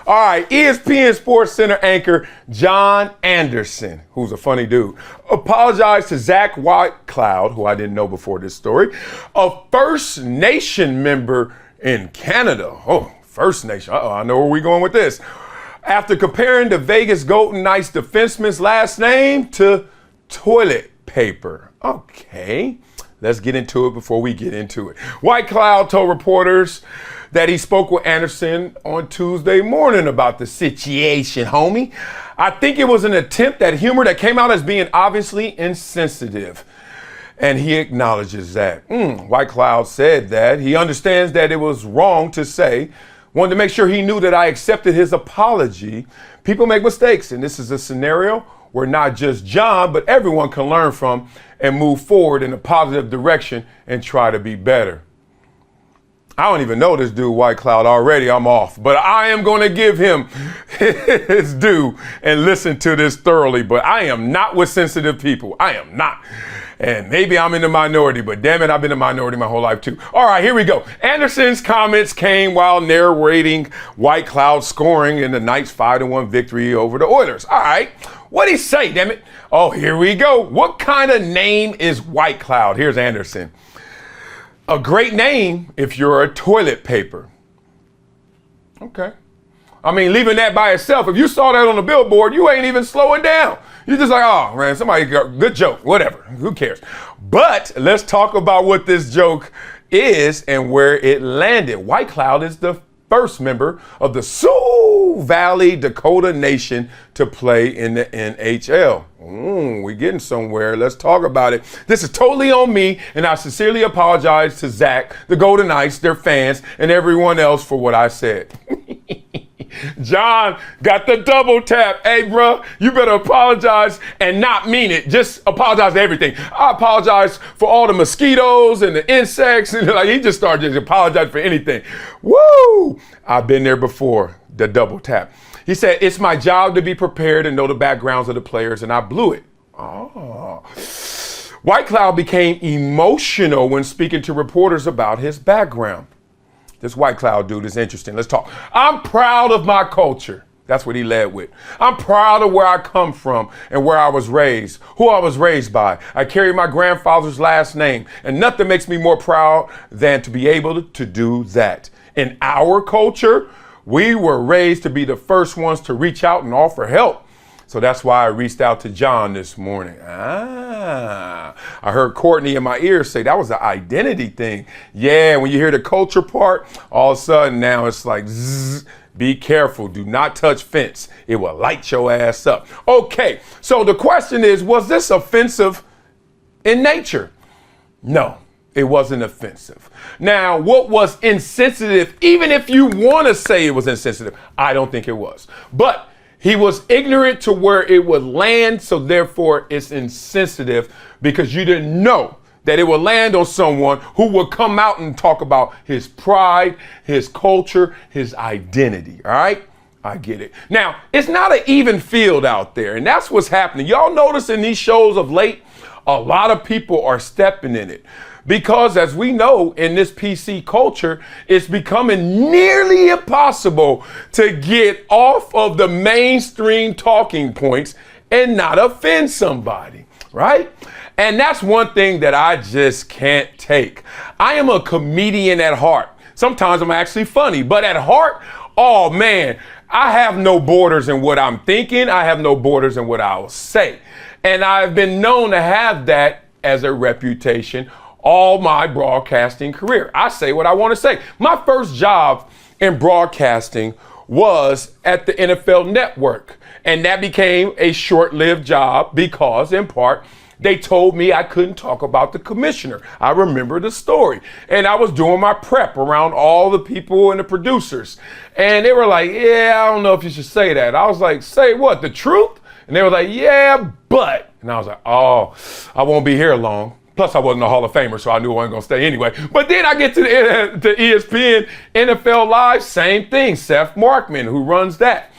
All right, ESPN Sports Center anchor John Anderson, who's a funny dude, apologized to Zach Whitecloud, who I didn't know before this story, a First Nation member in Canada. Oh, First Nation. Uh-oh, I know where we're going with this. After comparing the Vegas Golden Knights defenseman's last name to toilet paper. Okay, let's get into it before we get into it. Whitecloud told reporters that he spoke with Anderson on Tuesday morning about the situation, homie. I think it was an attempt at humor that came out as being obviously insensitive. And he acknowledges that. Whitecloud said that he understands that it was wrong to say, wanted to make sure he knew that I accepted his apology. People make mistakes, and this is a scenario where not just John, but everyone can learn from and move forward in a positive direction and try to be better. I don't even know this dude, Whitecloud, already. I'm off. But I am going to give him his due and listen to this thoroughly. But I am not with sensitive people. I am not. And maybe I'm in the minority, but damn it, I've been a minority my whole life too. All right, here we go. Anderson's comments came while narrating Whitecloud's scoring in the Knights' 5-1 victory over the Oilers. All right, what'd he say, damn it? Oh, here we go. What kind of name is Whitecloud? Here's Anderson. A great name if you're a toilet paper. Okay. I mean, leaving that by itself, if you saw that on the billboard, you ain't even slowing down. You're just like, oh, man, somebody got good joke, whatever, who cares? But let's talk about what this joke is and where it landed. Whitecloud is the first member of the Sioux Valley Dakota Nation to play in the NHL. We're getting somewhere. Let's talk about it. This is totally on me, and I sincerely apologize to Zach, the Golden Knights, their fans, and everyone else for what I said. John got the double tap. Hey, bro, you better apologize and not mean it. Just apologize to everything. I apologize for all the mosquitoes and the insects. And like he just started to apologize for anything. Woo! I've been there before, the double tap. He said, it's my job to be prepared and know the backgrounds of the players, and I blew it. Oh. Whitecloud became emotional when speaking to reporters about his background. This Whitecloud dude is interesting. Let's talk. I'm proud of my culture. That's what he led with. I'm proud of where I come from and where I was raised, who I was raised by. I carry my grandfather's last name, and nothing makes me more proud than to be able to do that. In our culture, we were raised to be the first ones to reach out and offer help. So that's why I reached out to John this morning. I heard Courtney in my ear say that was an identity thing. Yeah, when you hear the culture part, all of a sudden now it's like, zzz, be careful. Do not touch fence. It will light your ass up. Okay, so the question is, was this offensive in nature? No, it wasn't offensive. Now, what was insensitive, even if you want to say it was insensitive, I don't think it was. But he was ignorant to where it would land, so therefore it's insensitive because you didn't know that it would land on someone who would come out and talk about his pride, his culture, his identity, all right? I get it. Now, it's not an even field out there, and that's what's happening. Y'all notice in these shows of late, a lot of people are stepping in it. Because as we know in this PC culture, it's becoming nearly impossible to get off of the mainstream talking points and not offend somebody, right? And that's one thing that I just can't take. I am a comedian at heart. Sometimes I'm actually funny, but at heart, oh man, I have no borders in what I'm thinking. I have no borders in what I'll say. And I've been known to have that as a reputation all my broadcasting career. I say what I want to say. My first job in broadcasting was at the NFL Network, and that became a short-lived job because, in part, they told me I couldn't talk about the commissioner. I remember the story. And I was doing my prep around all the people and the producers. And they were like, yeah, I don't know if you should say that. I was like, say what, the truth? And they were like, yeah, but. And I was like, oh, I won't be here long. Plus, I wasn't a Hall of Famer, so I knew I wasn't going to stay anyway. But then I get to the ESPN NFL Live, same thing. Seth Markman, who runs that.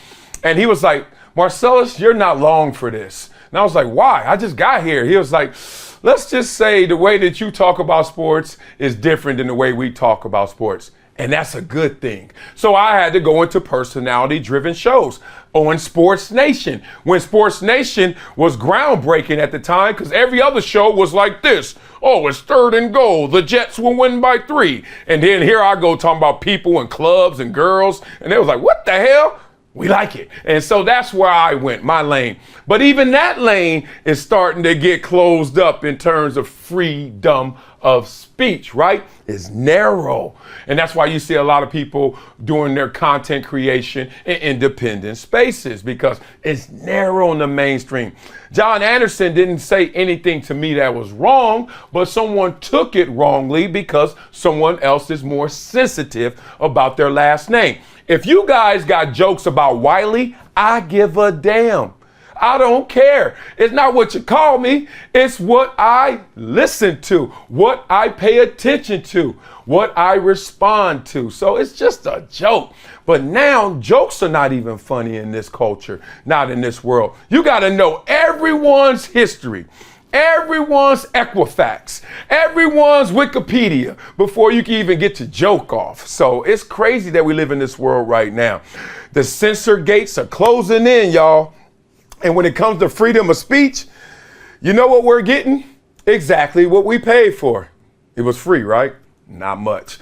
And he was like, Marcellus, you're not long for this. And I was like, why? I just got here. He was like, let's just say the way that you talk about sports is different than the way we talk about sports. And that's a good thing. So I had to go into personality-driven shows on Sports Nation. When Sports Nation was groundbreaking at the time, because every other show was like this. Oh, it's 3rd and goal. The Jets will win by 3. And then here I go talking about people and clubs and girls. And they was like, what the hell? We like it. And so that's where I went, my lane. But even that lane is starting to get closed up in terms of freedom of speech, right? It's narrow. And that's why you see a lot of people doing their content creation in independent spaces, because it's narrow in the mainstream. John Anderson didn't say anything to me that was wrong, but someone took it wrongly because someone else is more sensitive about their last name. If you guys got jokes about Wiley, I give a damn. I don't care. It's not what you call me. It's what I listen to, what I pay attention to, what I respond to. So it's just a joke. But now jokes are not even funny in this culture, not in this world. You got to know everyone's history, everyone's Equifax, everyone's Wikipedia before you can even get to joke off. So it's crazy that we live in this world right now. The censor gates are closing in, y'all. And when it comes to freedom of speech, you know what we're getting? Exactly what we paid for. It was free, right? Not much.